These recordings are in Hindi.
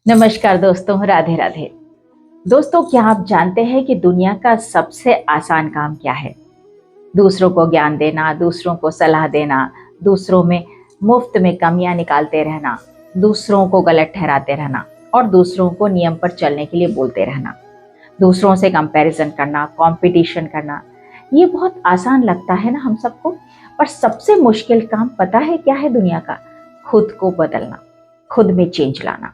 नमस्कार दोस्तों, राधे राधे। दोस्तों, क्या आप जानते हैं कि दुनिया का सबसे आसान काम क्या है? दूसरों को ज्ञान देना, दूसरों को सलाह देना, दूसरों में मुफ्त में कमियां निकालते रहना, दूसरों को गलत ठहराते रहना और दूसरों को नियम पर चलने के लिए बोलते रहना, दूसरों से कंपैरिजन करना, कंपटीशन करना। ये बहुत आसान लगता है ना हम सबको, पर सबसे मुश्किल काम पता है क्या है दुनिया का? खुद को बदलना, खुद में चेंज लाना,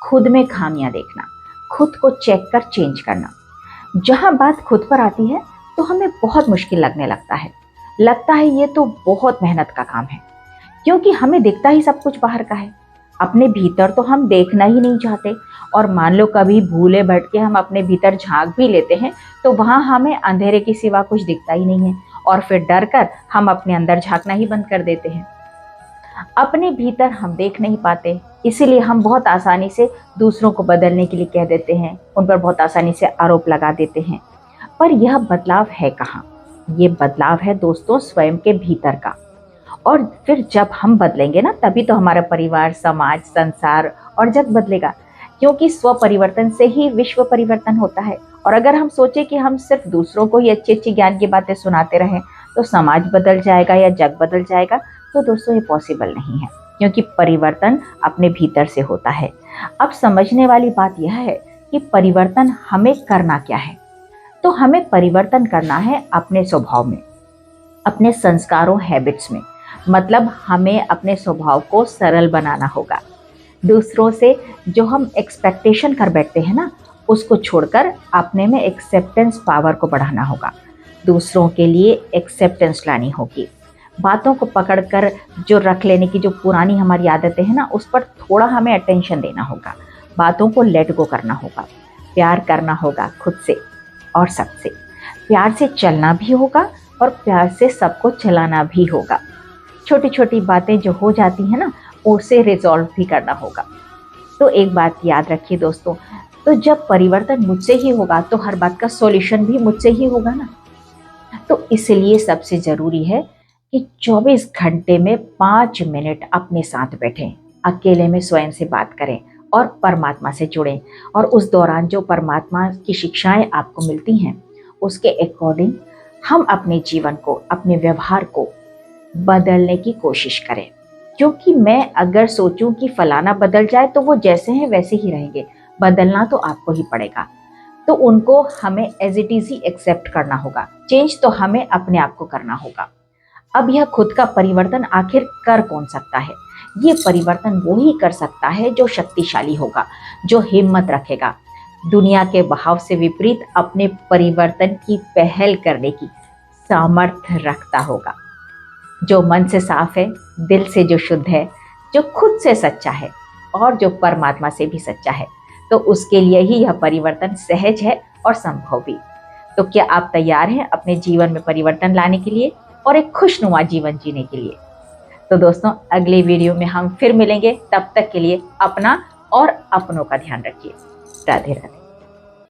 खुद में खामियां देखना, खुद को चेक कर चेंज करना। जहां बात खुद पर आती है तो हमें बहुत मुश्किल लगने लगता है ये तो बहुत मेहनत का काम है, क्योंकि हमें दिखता ही सब कुछ बाहर का है। अपने भीतर तो हम देखना ही नहीं चाहते। और मान लो कभी भूले भटके हम अपने भीतर झांक भी लेते हैं तो वहां हमें अंधेरे के सिवा कुछ दिखता ही नहीं है, और फिर डर कर हम अपने अंदर झांकना ही बंद कर देते हैं। अपने भीतर हम देख नहीं पाते, इसीलिए हम बहुत आसानी से दूसरों को बदलने के लिए कह देते हैं, उन पर बहुत आसानी से आरोप लगा देते हैं। पर यह बदलाव है कहाँ? ये बदलाव है दोस्तों स्वयं के भीतर का। और फिर जब हम बदलेंगे ना, तभी तो हमारा परिवार, समाज, संसार और जग बदलेगा। क्योंकि स्व परिवर्तन से ही विश्व परिवर्तन होता है। और अगर हम सोचे कि हम सिर्फ दूसरों को ही अच्छी अच्छी ज्ञान की बातें सुनाते रहें तो समाज बदल जाएगा या जग बदल जाएगा, तो दोस्तों ये पॉसिबल नहीं है, क्योंकि परिवर्तन अपने भीतर से होता है। अब समझने वाली बात यह है कि परिवर्तन हमें करना क्या है। तो हमें परिवर्तन करना है अपने स्वभाव में, अपने संस्कारों, हैबिट्स में। मतलब हमें अपने स्वभाव को सरल बनाना होगा। दूसरों से जो हम एक्सपेक्टेशन कर बैठते हैं ना, उसको छोड़कर अपने में एक्सेप्टेंस पावर को बढ़ाना होगा। दूसरों के लिए एक्सेप्टेंस लानी होगी। बातों को पकड़कर जो रख लेने की जो पुरानी हमारी आदतें हैं ना, उस पर थोड़ा हमें अटेंशन देना होगा। बातों को लेट गो करना होगा। प्यार करना होगा खुद से और सबसे। प्यार से चलना भी होगा और प्यार से सबको चलाना भी होगा। छोटी छोटी बातें जो हो जाती हैं ना, उसे रिजॉल्व भी करना होगा। तो एक बात याद रखिए दोस्तों, तो जब परिवर्तन मुझसे ही होगा तो हर बात का सॉल्यूशन भी मुझसे ही होगा ना। तो इसलिए सबसे ज़रूरी है कि 24 घंटे में 5 मिनट अपने साथ बैठें, अकेले में स्वयं से बात करें और परमात्मा से जुड़ें। और उस दौरान जो परमात्मा की शिक्षाएं आपको मिलती हैं, उसके अकॉर्डिंग हम अपने जीवन को, अपने व्यवहार को बदलने की कोशिश करें। क्योंकि मैं अगर सोचूं कि फलाना बदल जाए तो वो जैसे हैं वैसे ही रहेंगे, बदलना तो आपको ही पड़ेगा। तो उनको हमें एज इट इज ही एक्सेप्ट करना होगा। चेंज तो हमें अपने आप को करना होगा। अब यह खुद का परिवर्तन आखिर कर कौन सकता है? ये परिवर्तन वो ही कर सकता है जो शक्तिशाली होगा, जो हिम्मत रखेगा, दुनिया के बहाव से विपरीत अपने परिवर्तन की पहल करने की सामर्थ्य रखता होगा, जो मन से साफ है, दिल से जो शुद्ध है, जो खुद से सच्चा है और जो परमात्मा से भी सच्चा है। तो उसके लिए ही यह परिवर्तन सहज है और संभव भी। तो क्या आप तैयार हैं अपने जीवन में परिवर्तन लाने के लिए और एक खुशनुमा जीवन जीने के लिए? तो दोस्तों, अगले वीडियो में हम फिर मिलेंगे। तब तक के लिए अपना और अपनों का ध्यान रखिए। राधे राधे।